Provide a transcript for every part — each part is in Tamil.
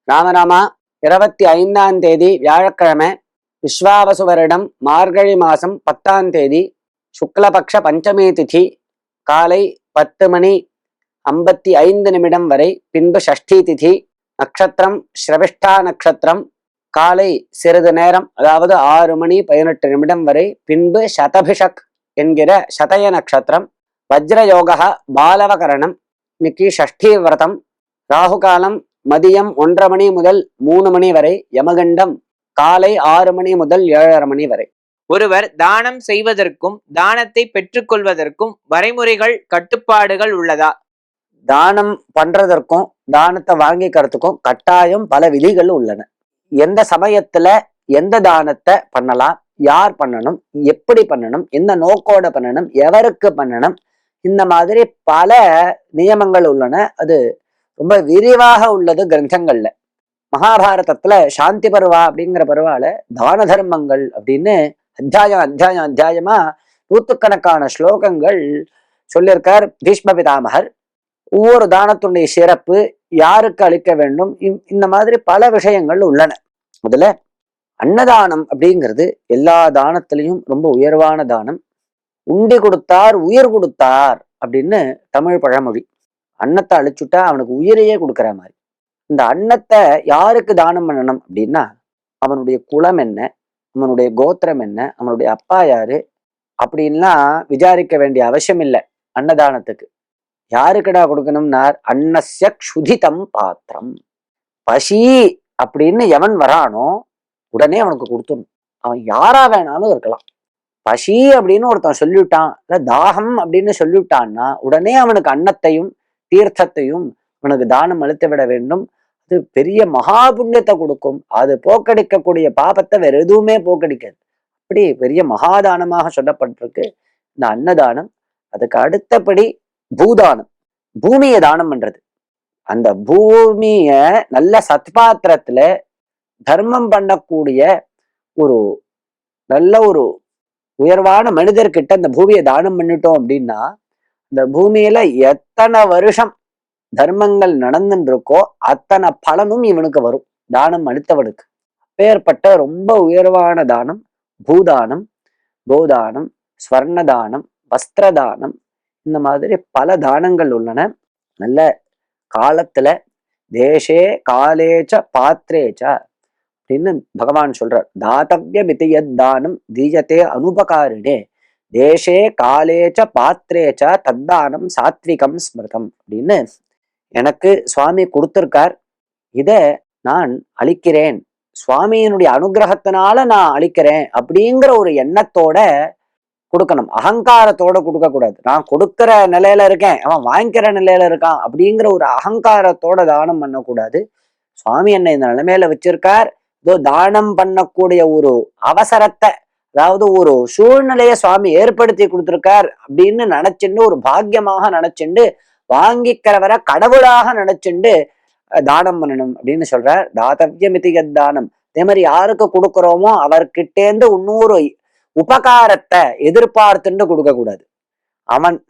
ராமராமா 25ஆம் தேதி வியாழக்கிழமை, விஸ்வாவசு வருடம் மார்கழி மாசம் 10ஆம் தேதி, சுக்லபக்ஷ பஞ்சமி திதி, காலை 10:55 வரை, பின்பு ஷஷ்டி திதி, நட்சத்திரம் ஸ்ரவிஷ்டா நட்சத்திரம், காலை சிறிது நேரம் அதாவது 6:18 வரை, பின்பு சதபிஷக் என்கிற சதய நட்சத்திரம், வஜ்ரயோக பாலவகரணம். இன்னைக்கு ஷஷ்டி விரதம். ராகுகாலம் மதியம் 1:30 மணி முதல் 3 மணி வரை, யமகண்டம் காலை 6 மணி முதல் 7:30 மணி வரை. ஒருவர் தானம் செய்வதற்கும் தானத்தை பெற்றுக்கொள்வதற்கும் வரைமுறைகள் கட்டுப்பாடுகள் உள்ளதா? தானம் பண்றதற்கும் தானத்தை வாங்கிக்கிறதுக்கும் கட்டாயம் பல விதிகள் உள்ளன. எந்த சமயத்துல எந்த தானத்தை பண்ணலாம், யார் பண்ணணும், எப்படி பண்ணணும், எந்த நோக்கோட பண்ணணும், எவருக்கு பண்ணணும், இந்த மாதிரி பல நியமங்கள் உள்ளன. அது ரொம்ப விரிவாக உள்ளது கிரந்தங்கள்ல. மகாபாரதத்துல சாந்தி பருவா அப்படிங்கிற பருவால தான தர்மங்கள் அப்படின்னு அத்தியாயமா நூற்றுக்கணக்கான ஸ்லோகங்கள் சொல்லியிருக்கார் பீஷ்ம பிதாமகர். ஒவ்வொரு தானத்துடைய சிறப்பு, யாருக்கு அளிக்க வேண்டும், இந்த மாதிரி பல விஷயங்கள் உள்ளன. முதல்ல அன்னதானம் அப்படிங்கிறது எல்லா தானத்திலையும் ரொம்ப உயர்வான தானம். உண்டி கொடுத்தார் உயிர் கொடுத்தார் அப்படின்னு தமிழ் பழமொழி. அன்னத்தை அழிச்சுட்டா அவனுக்கு உயிரையே கொடுக்குற மாதிரி. இந்த அன்னத்தை யாருக்கு தானம் பண்ணணும் அப்படின்னா, அவனுடைய குலம் என்ன, அவனுடைய கோத்திரம் என்ன, அவனுடைய அப்பா யாரு அப்படின்லாம் விசாரிக்க வேண்டிய அவசியம் இல்லை. அன்னதானத்துக்கு யாருக்குடா கொடுக்கணும்னா, அன்னஸ்ய க்ஷுதிதம் பாத்திரம். பசி அப்படின்னு எவன் வரானோ உடனே அவனுக்கு கொடுத்துடணும். அவன் யாரா வேணாலும் இருக்கலாம். பசி அப்படின்னு ஒருத்தன் சொல்லிவிட்டான், தாகம் அப்படின்னு சொல்லிவிட்டான்னா உடனே அவனுக்கு அன்னத்தையும் தீர்த்தத்தையும் அவனுக்கு தானம் அளித்து விட வேண்டும். அது பெரிய மகா புண்ணியத்தை கொடுக்கும். அது போக்கடிக்கக்கூடிய பாபத்தை வேற எதுவுமே போக்கடிக்காது. அப்படி பெரிய மகாதானமாக சொல்லப்பட்டிருக்கு இந்த அன்னதானம். அதுக்கு அடுத்தபடி பூதானம், பூமியை தானம் பண்றது. அந்த பூமிய நல்ல சத்பாத்திரத்துல தர்மம் பண்ணக்கூடிய ஒரு நல்ல ஒரு உயர்வான மனிதர்கிட்ட அந்த பூமியை தானம் பண்ணிட்டோம் அப்படின்னா, இந்த பூமியில எத்தனை வருஷம் தர்மங்கள் நடந்துட்டு இருக்கோ அத்தனை பலனும் இவனுக்கு வரும், தானம் அளித்தவனுக்கு. அப்பேற்பட்ட ரொம்ப உயர்வான தானம் பூதானம், கோதானம், ஸ்வர்ணதானம், வஸ்திரதானம், இந்த மாதிரி பல தானங்கள் உள்ளன. நல்ல காலத்துல தேசே காலேச்ச பாத்திரேச்ச அப்படின்னு பகவான் சொல்றார். தாத்தவ்ய மிதியத் தானம் தீயத்தே அனுபகாரினே தேசே காலேச்ச பாத்திரேச்ச தத்தானம் சாத்விகம் ஸ்மிருதம் அப்படின்னு எனக்கு சுவாமி கொடுத்திருக்கார். இத நான் அளிக்கிறேன், சுவாமியினுடைய அனுகிரகத்தினால நான் அளிக்கிறேன் அப்படிங்கிற ஒரு எண்ணத்தோட கொடுக்கணும். அகங்காரத்தோட கொடுக்க கூடாது. நான் கொடுக்கிற நிலையில இருக்கேன், அவன் வாங்கிக்கிற நிலையில இருக்கான் அப்படிங்கிற ஒரு அகங்காரத்தோட தானம் பண்ணக்கூடாது. சுவாமி என்னை இந்த நிலைமையில வச்சிருக்கார், இதோ தானம் பண்ணக்கூடிய ஒரு அவசரத்தை, அதாவது ஒரு சூழ்நிலையை சுவாமி ஏற்படுத்தி கொடுத்திருக்கார் அப்படின்னு நினைச்சுண்டு, ஒரு பாக்கியமாக நினைச்சுண்டு, வாங்கிக்கிறவரை கடவுளாக நினைச்சுண்டு தானம் பண்ணணும் அப்படின்னு சொல்றார். தாத்தவ்யமிதிகத் தானம். அதே மாதிரி யாருக்கு கொடுக்குறோமோ அவர்கிட்டேந்து இன்னொரு உபகாரத்தை எதிர்பார்த்துட்டு கொடுக்க கூடாது.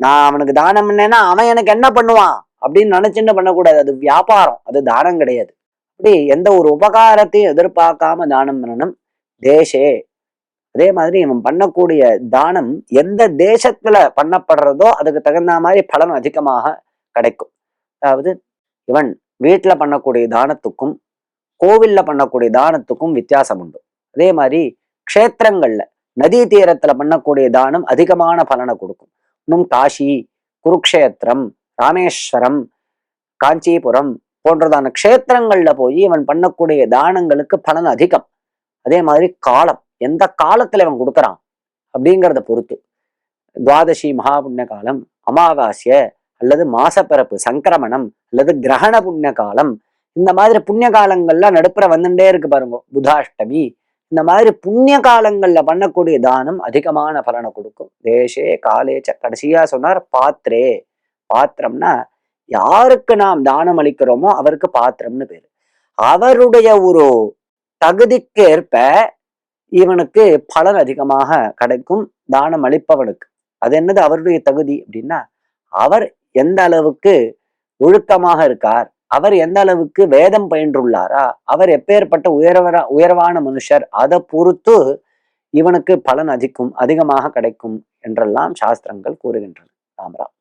நான் அவனுக்கு தானம் பண்ணேன்னா அவன் எனக்கு என்ன பண்ணுவான் அப்படின்னு நினைச்சுட்டு பண்ணக்கூடாது. அது வியாபாரம், அது தானம் கிடையாது. அப்படி எந்த ஒரு உபகாரத்தையும் எதிர்பார்க்காம தானம் பண்ணணும். தேசே, அதே மாதிரி இவன் பண்ணக்கூடிய தானம் எந்த தேசத்துல பண்ணப்படுறதோ அதுக்கு தகுந்த மாதிரி பலன் அதிகமாக கிடைக்கும். அதாவது இவன் வீட்டுல பண்ணக்கூடிய தானத்துக்கும் கோவில்ல பண்ணக்கூடிய தானத்துக்கும் வித்தியாசம் உண்டு. அதே மாதிரி க்ஷேத்திரங்கள்ல நதி தீரத்துல பண்ணக்கூடிய தானம் அதிகமான பலனை கொடுக்கும். இன்னும் காஷி, குருக்ஷேத்திரம், ராமேஸ்வரம், காஞ்சிபுரம் போன்றதான க்ஷேத்திரங்கள்ல போய் இவன் பண்ணக்கூடிய தானங்களுக்கு பலன் அதிகம். அதே மாதிரி காலம், எந்த காலத்துல இவன் கொடுக்குறான் அப்படிங்கிறத பொறுத்து. துவாதசி மகா புண்ணிய காலம், அமாவாசிய அல்லது மாசப்பிறப்பு, சங்கிரமணம் அல்லது கிரகண புண்ணிய காலம், இந்த மாதிரி புண்ணிய காலங்கள்லாம் நடுப்புற வந்துட்டே இருக்கு பாருங்க. புதாஷ்டமி, இந்த மாதிரி புண்ணிய காலங்கள்ல பண்ணக்கூடிய தானம் அதிகமான பலனை கொடுக்கும். தேசே காலேச்ச, கடைசியா சொன்னார் பாத்திரே. பாத்திரம்னா யாருக்கு நாம் தானம் அளிக்கிறோமோ அவருக்கு பாத்திரம்னு பேரு. அவருடைய ஒரு தகுதிக்கு ஏற்ப இவனுக்கு பலன் அதிகமாக கிடைக்கும் தானம் அளிப்பவனுக்கு. அது என்னது அவருடைய தகுதி அப்படின்னா, அவர் எந்த அளவுக்கு ஒழுக்கமாக இருக்கார், அவர் எந்த அளவுக்கு வேதம் பயின்றுள்ளாரா, அவர் எப்பேற்பட்ட உயர்வான மனுஷர், அதை பொறுத்து இவனுக்கு பலன் அதிகமாக கிடைக்கும் என்றெல்லாம் சாஸ்திரங்கள் கூறுகின்றன. ராமராம்.